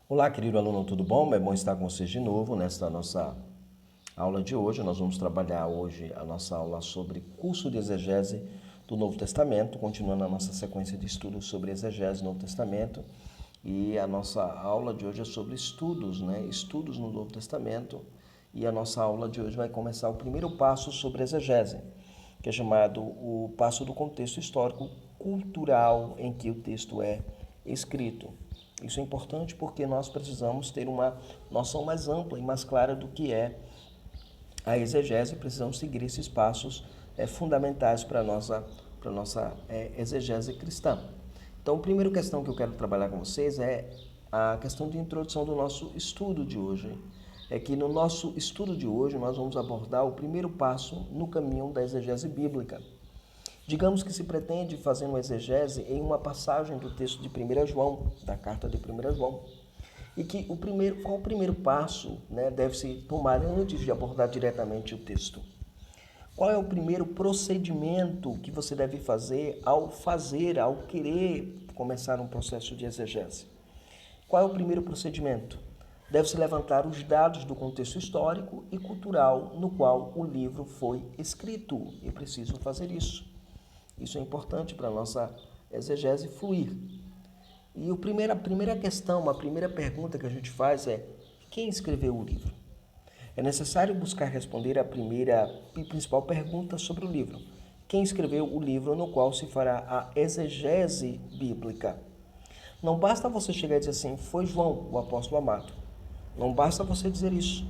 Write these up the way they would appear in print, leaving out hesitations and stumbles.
Olá, querido aluno, tudo bom? É bom estar com vocês de novo nesta nossa aula de hoje. Nós vamos trabalhar hoje a nossa aula sobre curso de exegese do Novo Testamento, continuando a nossa sequência de estudos sobre exegese do Novo Testamento. E a nossa aula de hoje é sobre estudos, Estudos no Novo Testamento. E a nossa aula de hoje vai começar o primeiro passo sobre exegese, que é chamado o passo do contexto histórico cultural em que o texto é escrito. Isso é importante porque nós precisamos ter uma noção mais ampla e mais clara do que é a exegese. Precisamos seguir esses passos fundamentais para a nossa exegese cristã. Então, a primeira questão que eu quero trabalhar com vocês é a questão de introdução do nosso estudo de hoje. É que no nosso estudo de hoje nós vamos abordar o primeiro passo no caminho da exegese bíblica. Digamos que se pretende fazer uma exegese em uma passagem do texto de 1 João, da carta de 1 João, e que qual o primeiro passo deve-se tomar antes de abordar diretamente o texto? Qual é o primeiro procedimento que você deve ao querer começar um processo de exegese? Qual é o primeiro procedimento? Deve-se levantar os dados do contexto histórico e cultural no qual o livro foi escrito. Eu preciso fazer isso. Isso é importante para a nossa exegese fluir. E a primeira questão, a primeira pergunta que a gente faz é: quem escreveu o livro? É necessário buscar responder a primeira e principal pergunta sobre o livro. Quem escreveu o livro no qual se fará a exegese bíblica? Não basta você chegar e dizer assim: foi João, o apóstolo amado. Não basta você dizer isso.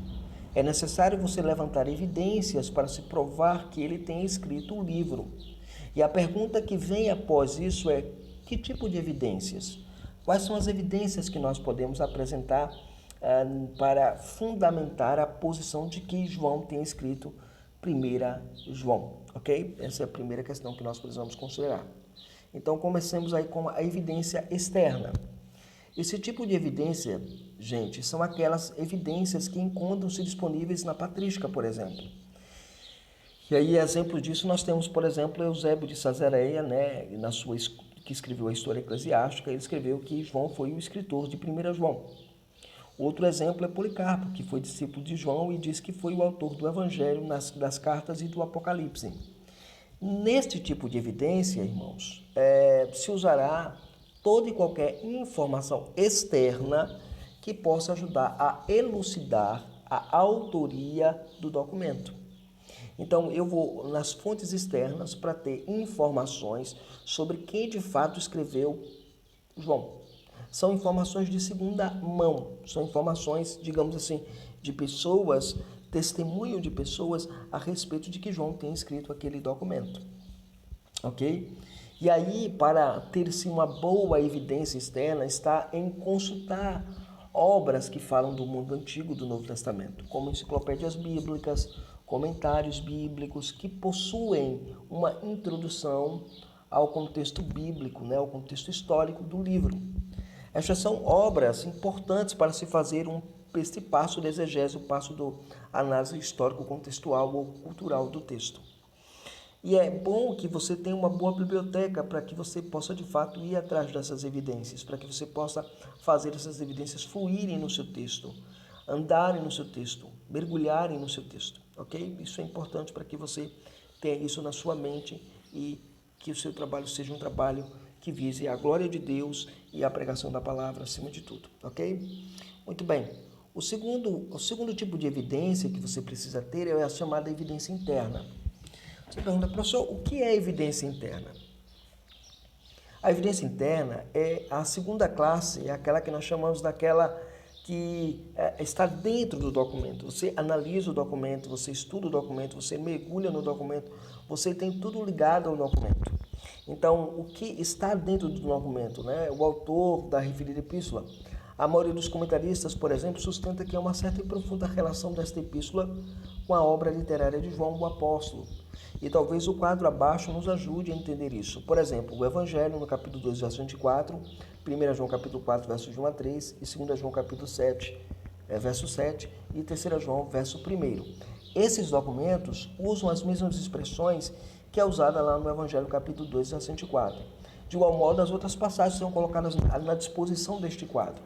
É necessário você levantar evidências para se provar que ele tem escrito o livro. E a pergunta que vem após isso é: que tipo de evidências? Quais são as evidências que nós podemos apresentar para fundamentar a posição de que João tem escrito 1 João, ok? Essa é a primeira questão que nós precisamos considerar. Então, comecemos aí com a evidência externa. Esse tipo de evidência, gente, são aquelas evidências que encontram-se disponíveis na patrística, por exemplo. E aí, exemplo disso, nós temos, por exemplo, Eusébio de Cesareia, que escreveu a História Eclesiástica. Ele escreveu que João foi o escritor de 1 João. Outro exemplo é Policarpo, que foi discípulo de João e diz que foi o autor do Evangelho, das cartas e do Apocalipse. Neste tipo de evidência, irmãos, se usará toda e qualquer informação externa que possa ajudar a elucidar a autoria do documento. Então, eu vou nas fontes externas para ter informações sobre quem de fato escreveu João. São informações de segunda mão, são informações, digamos assim, de pessoas, testemunho de pessoas a respeito de que João tem escrito aquele documento. Ok? E aí, para ter-se uma boa evidência externa, está em consultar obras que falam do mundo antigo do Novo Testamento, como enciclopédias bíblicas, comentários bíblicos que possuem uma introdução ao contexto bíblico, ao contexto histórico do livro. Estas são obras importantes para se fazer este passo de exegese, o passo do análise histórico-contextual ou cultural do texto. E é bom que você tenha uma boa biblioteca para que você possa, de fato, ir atrás dessas evidências, para que você possa fazer essas evidências fluírem no seu texto, andarem no seu texto, mergulharem no seu texto, ok? Isso é importante para que você tenha isso na sua mente e que o seu trabalho seja um trabalho que vise a glória de Deus e a pregação da palavra acima de tudo, ok? Muito bem. O segundo tipo de evidência que você precisa ter é a chamada evidência interna. Você pergunta: professor, o que é evidência interna? A evidência interna é a segunda classe, é aquela que nós chamamos daquela que está dentro do documento. Você analisa o documento, você estuda o documento, você mergulha no documento, você tem tudo ligado ao documento. Então, o que está dentro do documento, O autor da referida epístola. A maioria dos comentaristas, por exemplo, sustenta que há uma certa e profunda relação desta epístola com a obra literária de João, o apóstolo. E talvez o quadro abaixo nos ajude a entender isso. Por exemplo, o Evangelho, no capítulo 2, verso 24, 1 João, capítulo 4, versos de 1 a 3, e 2 João, capítulo 7, verso 7, e 3 João, verso 1. Esses documentos usam as mesmas expressões que é usada lá no Evangelho, capítulo 2, verso 24. De igual modo, as outras passagens são colocadas na disposição deste quadro.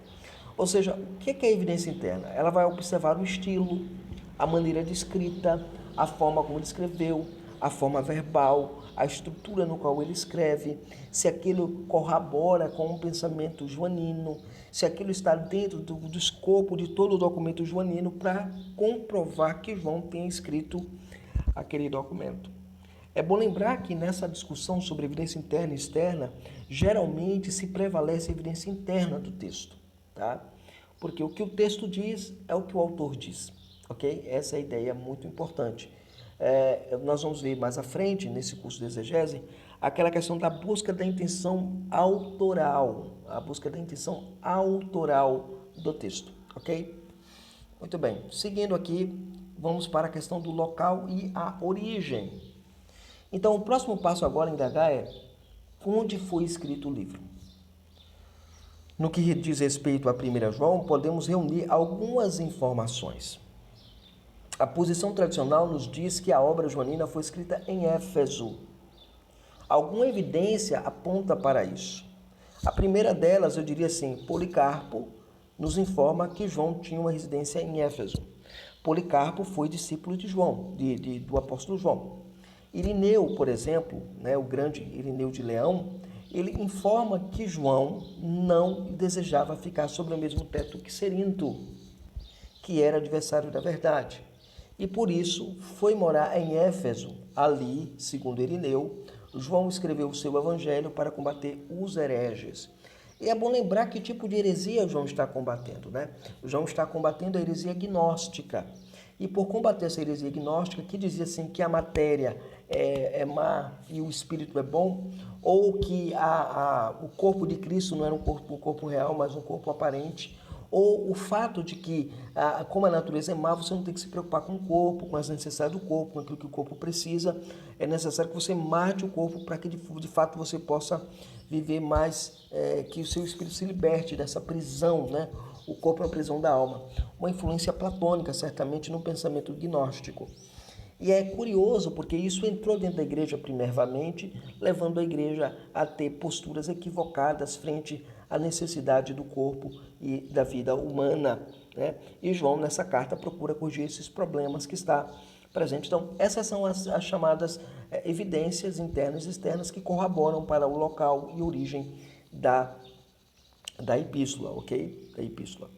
Ou seja, o que é a evidência interna? Ela vai observar o estilo, a maneira de escrita, a forma como ele escreveu, a forma verbal, a estrutura no qual ele escreve, se aquilo corrobora com um pensamento joanino, se aquilo está dentro do escopo de todo o documento joanino para comprovar que João tenha escrito aquele documento. É bom lembrar que nessa discussão sobre evidência interna e externa, geralmente se prevalece a evidência interna do texto, tá? Porque o que o texto diz é o que o autor diz, ok? Essa é a ideia muito importante. Nós vamos ver mais à frente, nesse curso de exegese, aquela questão da busca da intenção autoral, a busca da intenção autoral do texto, ok? Muito bem, seguindo aqui, vamos para a questão do local e a origem. Então, o próximo passo agora em indagar é onde foi escrito o livro. No que diz respeito a 1 João, podemos reunir algumas informações. A posição tradicional nos diz que a obra joanina foi escrita em Éfeso. Alguma evidência aponta para isso. A primeira delas, eu diria assim, Policarpo nos informa que João tinha uma residência em Éfeso. Policarpo foi discípulo de João, do apóstolo João. Irineu, por exemplo, o grande Irineu de Leão, ele informa que João não desejava ficar sobre o mesmo teto que Cerinto, que era adversário da verdade. E por isso foi morar em Éfeso. Ali, segundo Irineu, João escreveu o seu evangelho para combater os hereges. E é bom lembrar que tipo de heresia João está combatendo, João está combatendo a heresia gnóstica. E por combater essa heresia gnóstica, que dizia assim que a matéria é má e o espírito é bom, ou que o corpo de Cristo não era um corpo real, mas um corpo aparente, ou o fato de que, como a natureza é má, você não tem que se preocupar com o corpo, com as necessidades do corpo, com aquilo que o corpo precisa. É necessário que você mate o corpo para que, de fato, você possa viver mais, que o seu espírito se liberte dessa prisão, O corpo é a prisão da alma. Uma influência platônica, certamente, no pensamento gnóstico. E é curioso porque isso entrou dentro da igreja primeiramente, levando a igreja a ter posturas equivocadas frente à necessidade do corpo e da vida humana. E João, nessa carta, procura corrigir esses problemas que está presente. Então, essas são as chamadas evidências internas e externas que corroboram para o local e origem da epístola, ok? Da epístola.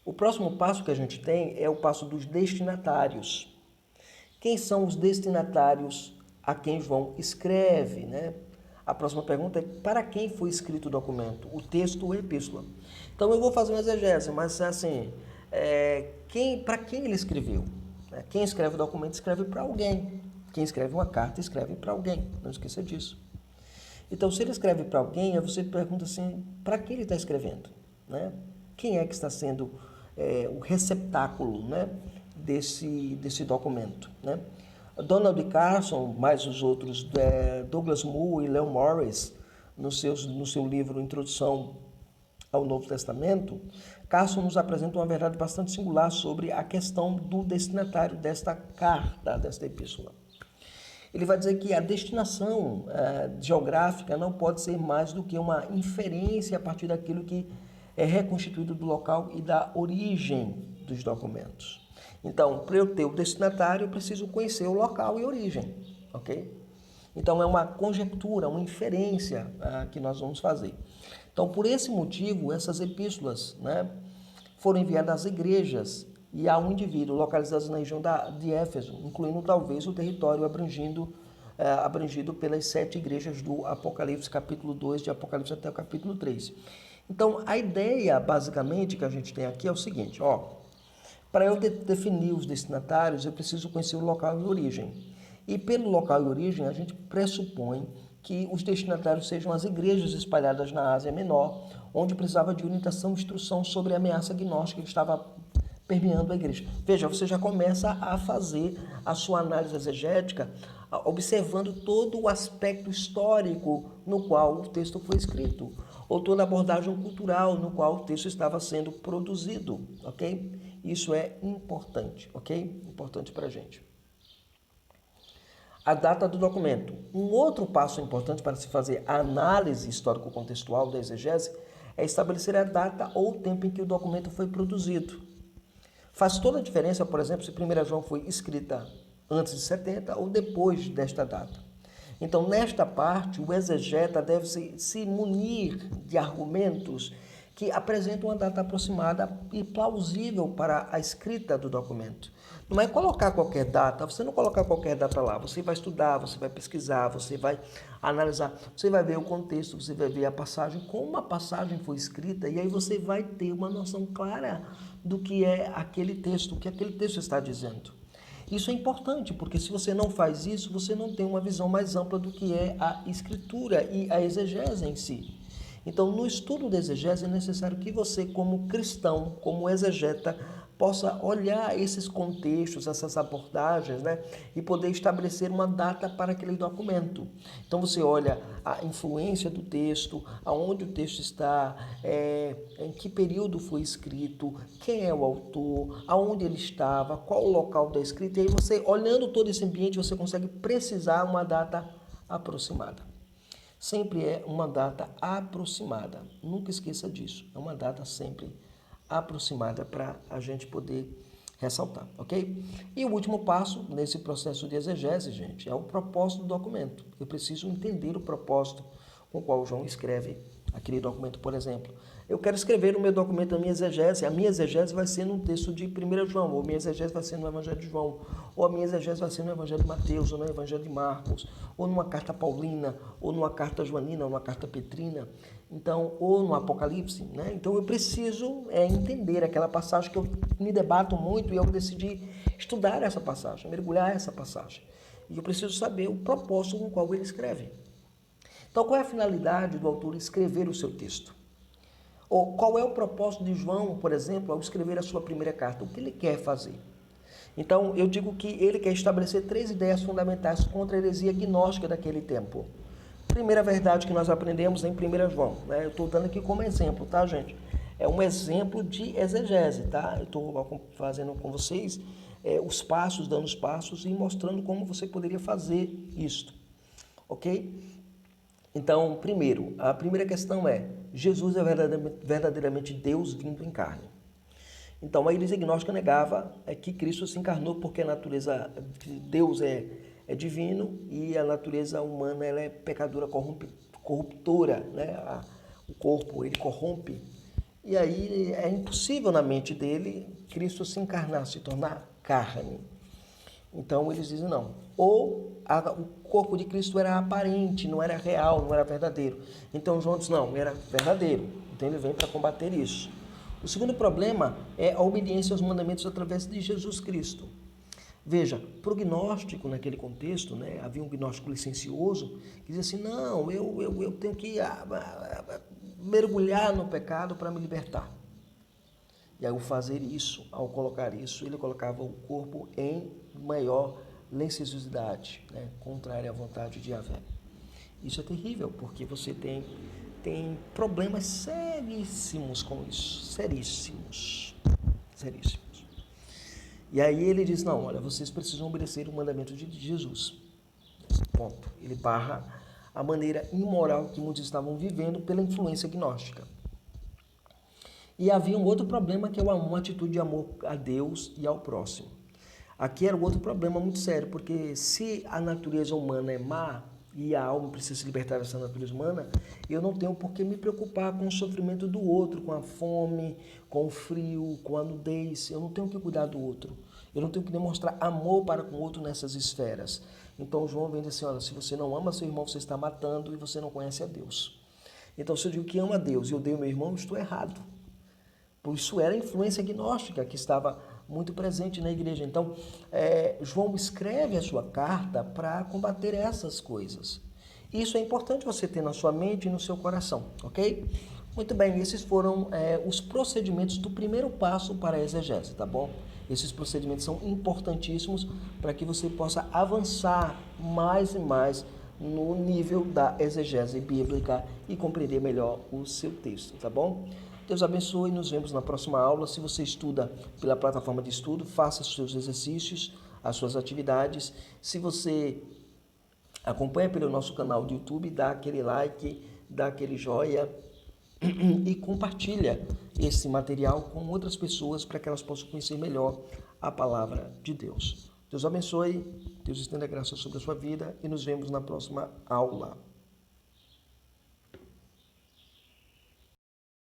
O próximo passo que a gente tem é o passo dos destinatários. Quem são os destinatários a quem João escreve, A próxima pergunta é para quem foi escrito o documento, o texto ou a epístola. Então eu vou fazer uma exegese, mas assim, para quem ele escreveu? Quem escreve o documento escreve para alguém. Quem escreve uma carta escreve para alguém, não esqueça disso. Então se ele escreve para alguém, aí você pergunta assim, para quem ele está escrevendo? Quem é que está sendo o receptáculo, desse documento, Donald Carson, mais os outros, Douglas Moo e Leon Morris, no seu livro Introdução ao Novo Testamento, Carson nos apresenta uma verdade bastante singular sobre a questão do destinatário desta carta, desta epístola. Ele vai dizer que a destinação geográfica não pode ser mais do que uma inferência a partir daquilo que é reconstituído do local e da origem dos documentos. Então, para eu ter o destinatário, eu preciso conhecer o local e origem, ok? Então, é uma conjectura, uma inferência que nós vamos fazer. Então, por esse motivo, essas epístolas foram enviadas às igrejas e a um indivíduo localizados na região de Éfeso, incluindo talvez o território abrangido pelas 7 igrejas do Apocalipse, capítulo 2, de Apocalipse até o capítulo 3. Então, a ideia, basicamente, que a gente tem aqui é o seguinte, para eu definir os destinatários, eu preciso conhecer o local e origem. E pelo local e origem, a gente pressupõe que os destinatários sejam as igrejas espalhadas na Ásia Menor, onde precisava de orientação e instrução sobre a ameaça gnóstica que estava permeando a igreja. Veja, você já começa a fazer a sua análise exegética observando todo o aspecto histórico no qual o texto foi escrito, ou toda a abordagem cultural no qual o texto estava sendo produzido, ok? Isso é importante, ok? Importante para a gente. A data do documento. Um outro passo importante para se fazer a análise histórico-contextual da exegese é estabelecer a data ou o tempo em que o documento foi produzido. Faz toda a diferença, por exemplo, se 1 João foi escrita antes de 70 ou depois desta data. Então, nesta parte, o exegeta deve se munir de argumentos que apresentam uma data aproximada e plausível para a escrita do documento. Não é colocar qualquer data, você não colocar qualquer data lá, você vai estudar, você vai pesquisar, você vai analisar, você vai ver o contexto, você vai ver a passagem, como a passagem foi escrita, e aí você vai ter uma noção clara do que é aquele texto, o que aquele texto está dizendo. Isso é importante, porque se você não faz isso, você não tem uma visão mais ampla do que é a escritura e a exegese em si. Então, no estudo da exegese, é necessário que você, como cristão, como exegeta, possa olhar esses contextos, essas abordagens, né, e poder estabelecer uma data para aquele documento. Então, você olha a influência do texto, aonde o texto está, em que período foi escrito, quem é o autor, aonde ele estava, qual o local da escrita, e aí você, olhando todo esse ambiente, você consegue precisar uma data aproximada. Sempre é uma data aproximada. Nunca esqueça disso. É uma data sempre aproximada para a gente poder ressaltar, ok? E o último passo nesse processo de exegese, gente, é o propósito do documento. Eu preciso entender o propósito com o qual João escreve aquele documento, por exemplo. Eu quero escrever no meu documento a minha exegese vai ser num texto de 1 João, ou a minha exegese vai ser no Evangelho de João, ou a minha exegese vai ser no Evangelho de Mateus, ou no Evangelho de Marcos, ou numa carta paulina, ou numa carta joanina, ou numa carta petrina, então, ou no Apocalipse, né? Então eu preciso entender aquela passagem que eu me debato muito e eu decidi estudar essa passagem, mergulhar essa passagem. E eu preciso saber o propósito com o qual ele escreve. Então, qual é a finalidade do autor escrever o seu texto? Ou qual é o propósito de João, por exemplo, ao escrever a sua primeira carta? O que ele quer fazer? Então, eu digo que ele quer estabelecer 3 ideias fundamentais contra a heresia gnóstica daquele tempo. Primeira verdade que nós aprendemos em 1 João, né? Eu estou dando aqui como exemplo, tá, gente? É um exemplo de exegese, tá? Eu estou fazendo com vocês os passos, dando os passos e mostrando como você poderia fazer isto, ok? Então, primeiro, a primeira questão é, Jesus é verdadeiramente Deus vindo em carne. Então, a igreja gnóstica negava que Cristo se encarnou porque a natureza de Deus é divino e a natureza humana ela é pecadora, corruptora, né? O corpo, ele corrompe. E aí é impossível na mente dele Cristo se encarnar, se tornar carne. Então eles dizem não. Ou o corpo de Cristo era aparente, não era real, não era verdadeiro. Então João diz não, era verdadeiro. Então ele vem para combater isso. O segundo problema é a obediência aos mandamentos através de Jesus Cristo. Veja, para o gnóstico naquele contexto, né, havia um gnóstico licencioso que dizia assim, não, eu tenho que mergulhar no pecado para me libertar. E ao fazer isso, ao colocar isso, ele colocava o corpo em maior licenciosidade, né, contrária à vontade de Yahvé. Isso é terrível, porque você tem problemas seríssimos com isso, seríssimos. E aí ele diz, não, olha, vocês precisam obedecer o mandamento de Jesus. Ponto. Ele barra a maneira imoral que muitos estavam vivendo pela influência gnóstica. E havia um outro problema que é uma atitude de amor a Deus e ao próximo. Aqui era um outro problema muito sério, porque se a natureza humana é má e a alma precisa se libertar dessa natureza humana, eu não tenho por que me preocupar com o sofrimento do outro, com a fome, com o frio, com a nudez. Eu não tenho que cuidar do outro. Eu não tenho que demonstrar amor para com o outro nessas esferas. Então João vem dizer assim, olha, se você não ama seu irmão, você está matando e você não conhece a Deus. Então se eu digo que ama a Deus e eu odeio meu irmão, eu estou errado. Por isso era a influência gnóstica que estava muito presente na igreja. Então, João escreve a sua carta para combater essas coisas. Isso é importante você ter na sua mente e no seu coração, ok? Muito bem, esses foram os procedimentos do primeiro passo para a exegese, tá bom? Esses procedimentos são importantíssimos para que você possa avançar mais e mais no nível da exegese bíblica e compreender melhor o seu texto, tá bom? Deus abençoe e nos vemos na próxima aula. Se você estuda pela plataforma de estudo, faça os seus exercícios, as suas atividades. Se você acompanha pelo nosso canal do YouTube, dá aquele like, dá aquele joinha e compartilha esse material com outras pessoas para que elas possam conhecer melhor a palavra de Deus. Deus abençoe, Deus estenda a graça sobre a sua vida e nos vemos na próxima aula.